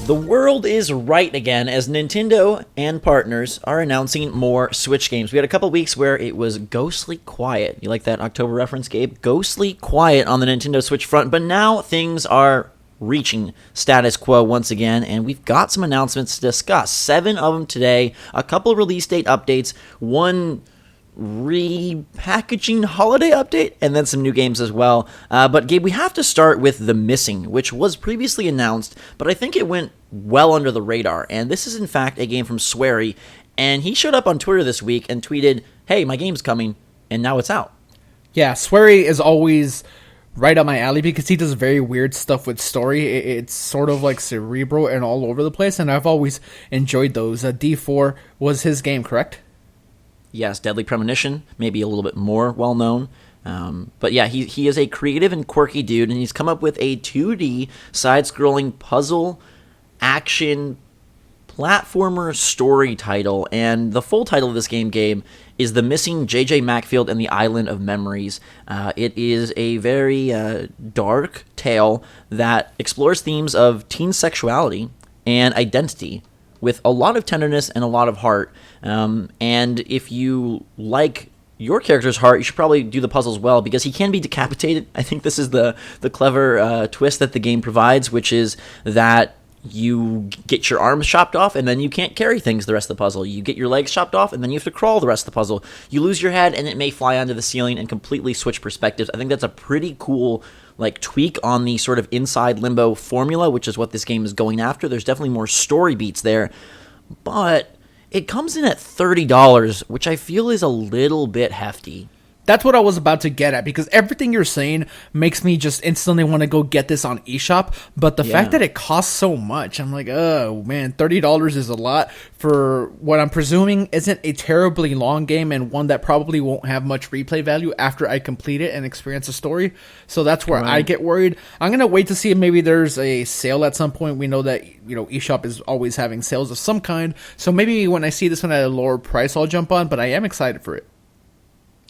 The world is right again as Nintendo and partners are announcing more Switch games. We had a couple weeks where it was ghostly quiet. You like that October reference, Gabe? Ghostly quiet on the Nintendo Switch front, but now things are reaching status quo once again, and we've got some announcements to discuss. 7 of them today, a couple release date updates, one repackaging holiday update, and then some new games as well. But Gabe, we have to start with The Missing, which was previously announced, but I think it went well under the radar. And this is in fact a game from Swery, and he showed up on Twitter this week and tweeted, "Hey, my game's coming," and now it's out. Yeah, Swery is always right up my alley because he does very weird stuff with story. It's sort of like cerebral and all over the place, and I've always enjoyed those. D4 was his game, correct? Yes, Deadly Premonition, maybe a little bit more well-known. But yeah, he is a creative and quirky dude, and he's come up with a 2D side-scrolling puzzle action platformer story title. And the full title of this game is The Missing J.J. Macfield and the Island of Memories. It is a very dark tale that explores themes of teen sexuality and identity with a lot of tenderness and a lot of heart. And if you like your character's heart, you should probably do the puzzles well because he can be decapitated. I think this is the clever twist that the game provides, which is that you get your arms chopped off and then you can't carry things the rest of the puzzle. You get your legs chopped off and then you have to crawl the rest of the puzzle. You lose your head and it may fly onto the ceiling and completely switch perspectives. I think that's a pretty cool tweak on the sort of inside limbo formula, which is what this game is going after. There's definitely more story beats there, but it comes in at $30, which I feel is a little bit hefty. That's what I was about to get at, because everything you're saying makes me just instantly want to go get this on eShop, but the fact that it costs so much, I'm like, oh man, $30 is a lot for what I'm presuming isn't a terribly long game and one that probably won't have much replay value after I complete it and experience the story. So that's where I get worried. I'm going to wait to see if maybe there's a sale at some point. We know that, eShop is always having sales of some kind, so maybe when I see this one at a lower price, I'll jump on, but I am excited for it.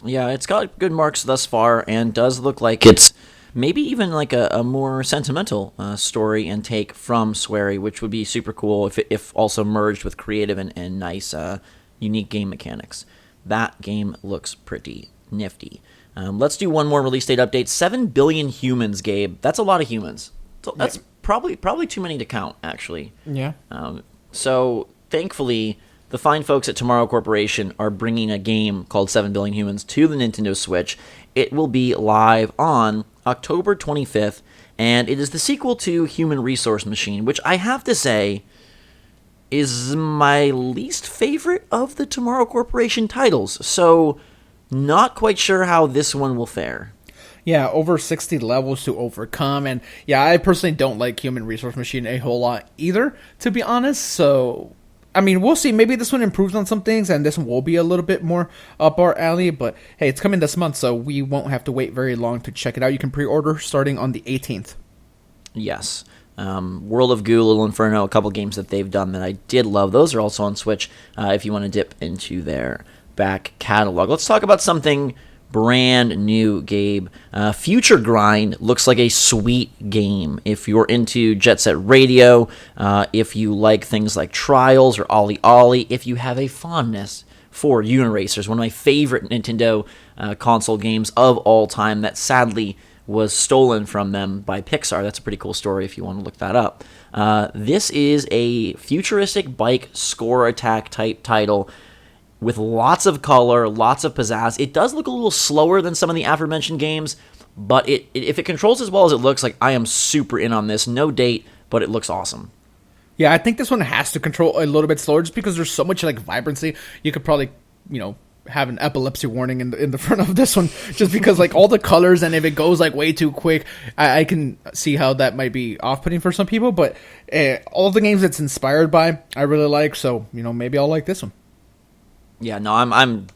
Yeah, it's got good marks thus far and does look like it's maybe even like a more sentimental story and take from Swery, which would be super cool if also merged with creative and nice, unique game mechanics. That game looks pretty nifty. Let's do one more release date update. 7 billion humans, Gabe. That's a lot of humans. So that's probably too many to count, actually. Yeah. So thankfully, the fine folks at Tomorrow Corporation are bringing a game called 7 Billion Humans to the Nintendo Switch. It will be live on October 25th, and it is the sequel to Human Resource Machine, which I have to say is my least favorite of the Tomorrow Corporation titles. So, not quite sure how this one will fare. Yeah, over 60 levels to overcome, and yeah, I personally don't like Human Resource Machine a whole lot either, to be honest, so I mean, we'll see. Maybe this one improves on some things, and this one will be a little bit more up our alley. But hey, it's coming this month, so we won't have to wait very long to check it out. You can pre-order starting on the 18th. Yes. World of Goo, Little Inferno, a couple games that they've done that I did love. Those are also on Switch if you want to dip into their back catalog. Let's talk about something brand new, Gabe. FutueGrind looks like a sweet game. If you're into Jet Set Radio, if you like things like Trials or Ollie Ollie, if you have a fondness for Uniracers, one of my favorite Nintendo console games of all time that sadly was stolen from them by Pixar. That's a pretty cool story if you want to look that up. This is a futuristic bike score attack type title with lots of color, lots of pizzazz. It does look a little slower than some of the aforementioned games, but if it controls as well as it looks, like, I am super in on this. No date, but it looks awesome. Yeah, I think this one has to control a little bit slower just because there's so much vibrancy. You could probably, have an epilepsy warning in the front of this one just because all the colors, and if it goes way too quick, I can see how that might be off-putting for some people, but all the games it's inspired by, I really like, so, maybe I'll like this one. Yeah, no, I'm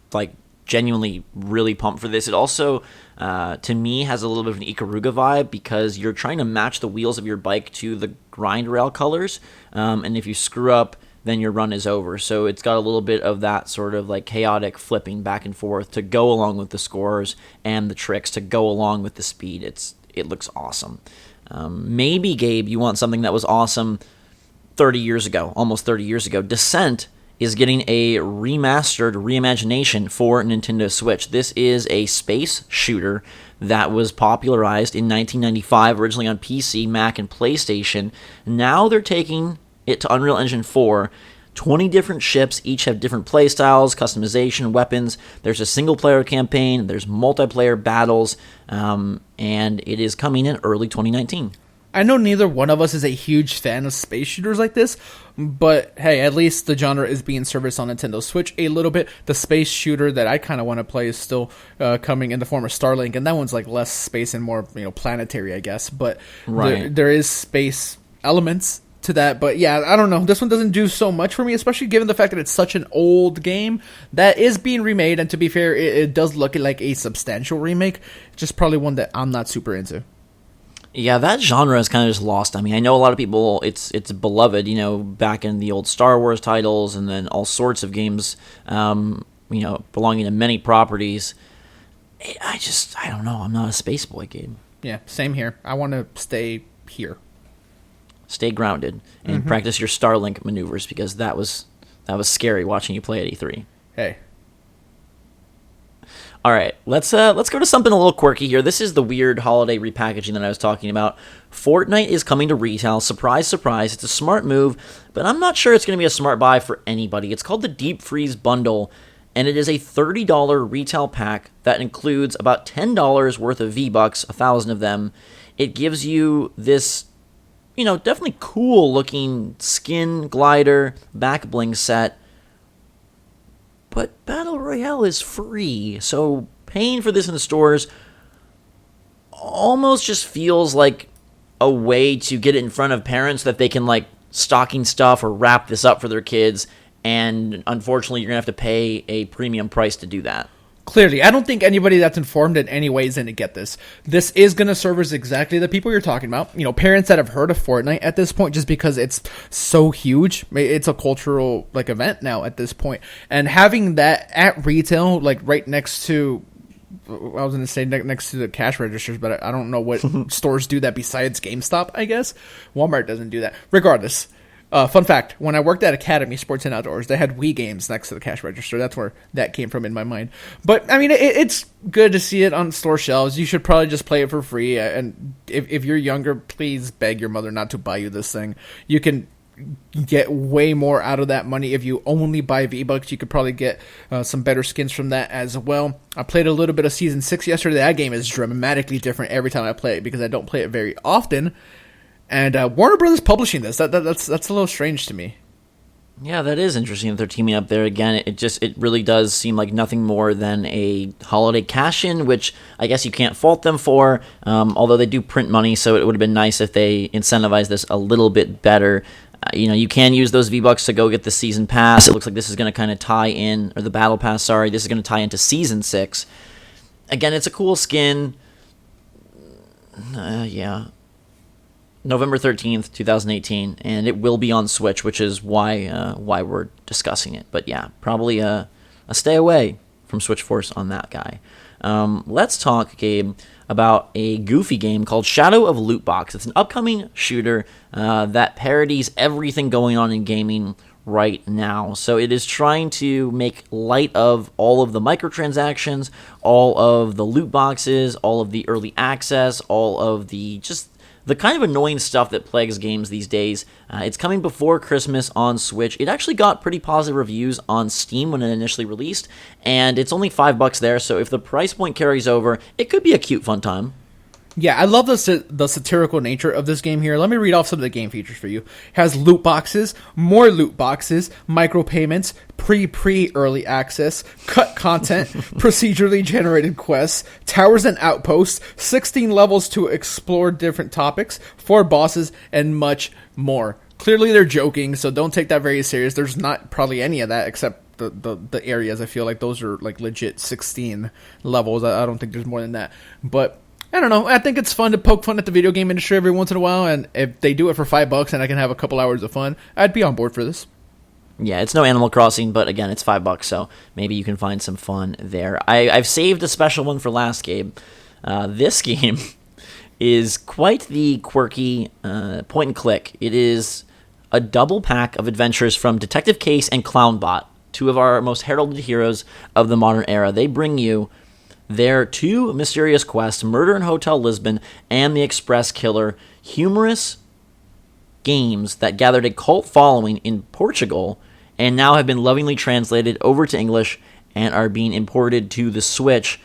genuinely really pumped for this. It also, to me, has a little bit of an Ikaruga vibe because you're trying to match the wheels of your bike to the grind rail colors, and if you screw up, then your run is over. So it's got a little bit of that sort of chaotic flipping back and forth to go along with the scores and the tricks to go along with the speed. It looks awesome. Maybe, Gabe, you want something that was awesome 30 years ago, almost 30 years ago. Descent is getting a remastered reimagination for Nintendo Switch. This is a space shooter that was popularized in 1995, originally on PC, Mac, and PlayStation. Now they're taking it to Unreal Engine 4. 20 different ships, each have different playstyles, customization, weapons. There's a single-player campaign, there's multiplayer battles, and it is coming in early 2019. I know neither one of us is a huge fan of space shooters like this, but hey, at least the genre is being serviced on Nintendo Switch a little bit. The space shooter that I kind of want to play is still coming in the form of Starlink, and that one's like less space and more planetary, I guess. But right. there is space elements to that. But yeah, I don't know. This one doesn't do so much for me, especially given the fact that it's such an old game that is being remade. And to be fair, it does look like a substantial remake. Just probably one that I'm not super into. Yeah, that genre is kind of just lost. I mean, I know a lot of people, it's beloved, back in the old Star Wars titles and then all sorts of games, belonging to many properties. I don't know. I'm not a space boy, Gabe. Yeah, same here. I want to stay here. Stay grounded and practice your Starlink maneuvers, because that was scary watching you play at E3. Hey. All right, let's go to something a little quirky here. This is the weird holiday repackaging that I was talking about. Fortnite is coming to retail. Surprise, surprise. It's a smart move, but I'm not sure it's going to be a smart buy for anybody. It's called the Deep Freeze Bundle, and it is a $30 retail pack that includes about $10 worth of V-Bucks, 1,000 of them. It gives you this, definitely cool-looking skin glider back bling set. But Battle Royale is free, so paying for this in the stores almost just feels like a way to get it in front of parents that they can, stocking stuff or wrap this up for their kids, and unfortunately you're going to have to pay a premium price to do that. Clearly, I don't think anybody that's informed in any way is going to get this. This is going to service exactly the people you're talking about. Parents that have heard of Fortnite at this point, just because it's so huge. It's a cultural event now at this point. And having that at retail, right next to, I was going to say next to the cash registers, but I don't know what stores do that besides GameStop, I guess. Walmart doesn't do that. Regardless. Fun fact, when I worked at Academy Sports and Outdoors, they had Wii games next to the cash register. That's where that came from in my mind. But, I mean, it's good to see it on store shelves. You should probably just play it for free. And if you're younger, please beg your mother not to buy you this thing. You can get way more out of that money if you only buy V-Bucks. You could probably get some better skins from that as well. I played a little bit of Season 6 yesterday. That game is dramatically different every time I play it because I don't play it very often. And Warner Brothers publishing this, that's a little strange to me. Yeah, that is interesting that they're teaming up there again. It really does seem like nothing more than a holiday cash-in, which I guess you can't fault them for, although they do print money, so it would have been nice if they incentivized this a little bit better. You can use those V-Bucks to go get the Season Pass. It looks like this is going to kind of tie in, or the Battle Pass, sorry. This is going to tie into Season 6. Again, it's a cool skin. Yeah. November 13th, 2018, and it will be on Switch, which is why we're discussing it. But yeah, probably a stay away from Switch Force on that guy. Let's talk, Gabe, about a goofy game called Shadow of Loot Box. It's an upcoming shooter that parodies everything going on in gaming right now. So it is trying to make light of all of the microtransactions, all of the loot boxes, all of the early access, all of the kind of annoying stuff that plagues games these days. It's coming before Christmas on Switch. It actually got pretty positive reviews on Steam when it initially released, and it's only $5 there, so if the price point carries over, it could be a cute, fun time. Yeah, I love the satirical nature of this game here. Let me read off some of the game features for you. It has loot boxes, more loot boxes, micropayments, pre-early access, cut content, procedurally generated quests, towers and outposts, 16 levels to explore different topics, 4 bosses, and much more. Clearly they're joking, so don't take that very serious. There's not probably any of that except the areas. I feel like those are legit 16 levels. I don't think there's more than that. But I don't know. I think it's fun to poke fun at the video game industry every once in a while, and if they do it for $5 and I can have a couple hours of fun, I'd be on board for this. Yeah, it's no Animal Crossing, but again, it's $5, so maybe you can find some fun there. I've saved a special one for last, Gabe. This game is quite the quirky point and click. It is a double pack of adventures from Detective Case and Clownbot, two of our most heralded heroes of the modern era. They bring you their two mysterious quests, Murder in Hotel Lisbon and The Express Killer, humorous games that gathered a cult following in Portugal and now have been lovingly translated over to English and are being imported to the Switch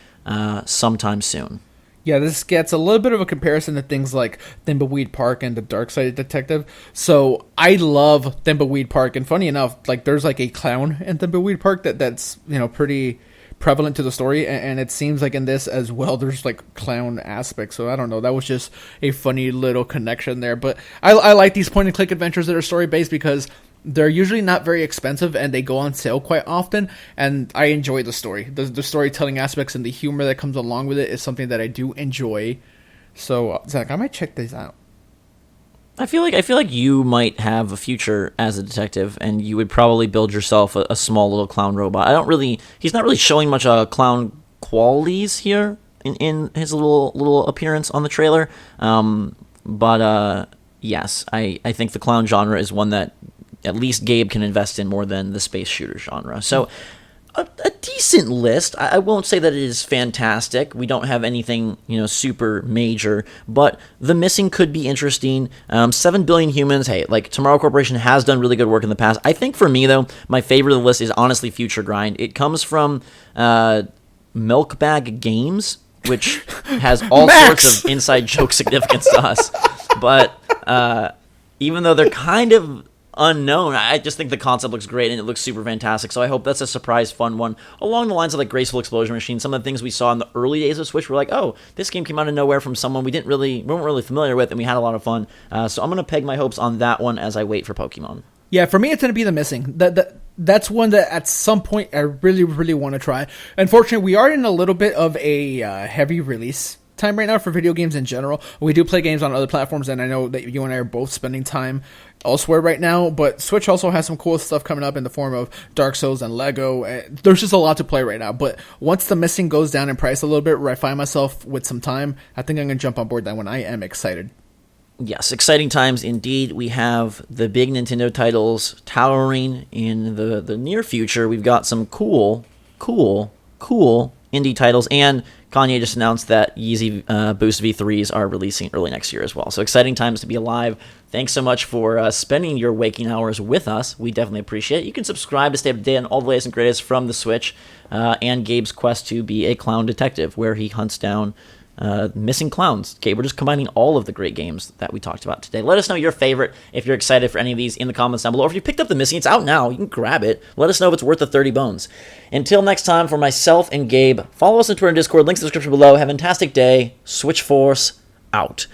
sometime soon. Yeah, this gets a little bit of a comparison to things like Thimbleweed Park and The Dark Side Detective. So I love Thimbleweed Park, and funny enough, like there's like a clown in Thimbleweed Park that's pretty prevalent to the story, and it seems like in this as well there's like clown aspects. So I don't know, that was just a funny little connection there. But I like these point and click adventures that are story based because they're usually not very expensive and they go on sale quite often, and I enjoy the story. The storytelling aspects and the humor that comes along with it is something that I do enjoy. So Zach, I might check these out. I feel like you might have a future as a detective, and you would probably build yourself a small little clown robot. He's not really showing much clown qualities here in his little appearance on the trailer. But yes, I think the clown genre is one that at least Gabe can invest in more than the space shooter genre. So a decent list. I won't say that it is fantastic. We don't have anything, super major, but The Missing could be interesting. 7 Billion Humans. Hey, like Tomorrow Corporation has done really good work in the past. I think for me though, my favorite of the list is honestly FutueGrind. It comes from Milk Bag Games, which has all sorts of inside joke significance to us. But even though they're kind of unknown, I just think the concept looks great and it looks super fantastic. So I hope that's a surprise, fun one along the lines of like Graceful Explosion Machine. Some of the things we saw in the early days of Switch were like, oh, this game came out of nowhere from someone we weren't really familiar with, and we had a lot of fun. So I'm gonna peg my hopes on that one as I wait for Pokemon. Yeah, for me, it's going to be The Missing. That's one that at some point I really, really want to try. Unfortunately, we are in a little bit of a heavy release time right now for video games in general. We do play games on other platforms, and I know that you and I are both spending time elsewhere right now, but Switch also has some cool stuff coming up in the form of Dark Souls and Lego. There's just a lot to play right now, but once The Missing goes down in price a little bit, where I find myself with some time, I think I'm going to jump on board that one. I am excited. Yes, exciting times indeed. We have the big Nintendo titles towering in the near future. We've got some cool indie titles, and Kanye just announced that Yeezy Boost V3s are releasing early next year as well. So exciting times to be alive. Thanks so much for spending your waking hours with us. We definitely appreciate it. You can subscribe to stay up to date on all the latest and greatest from the Switch and Gabe's quest to be a clown detective, where he hunts down missing clowns. Okay, we're just combining all of the great games that we talked about today. Let us know your favorite if you're excited for any of these in the comments down below. Or if you picked up The Missing, it's out now. You can grab it. Let us know if it's worth the 30 bones. Until next time, for myself and Gabe, follow us on Twitter and Discord. Links in the description below. Have a fantastic day. Switch Force out.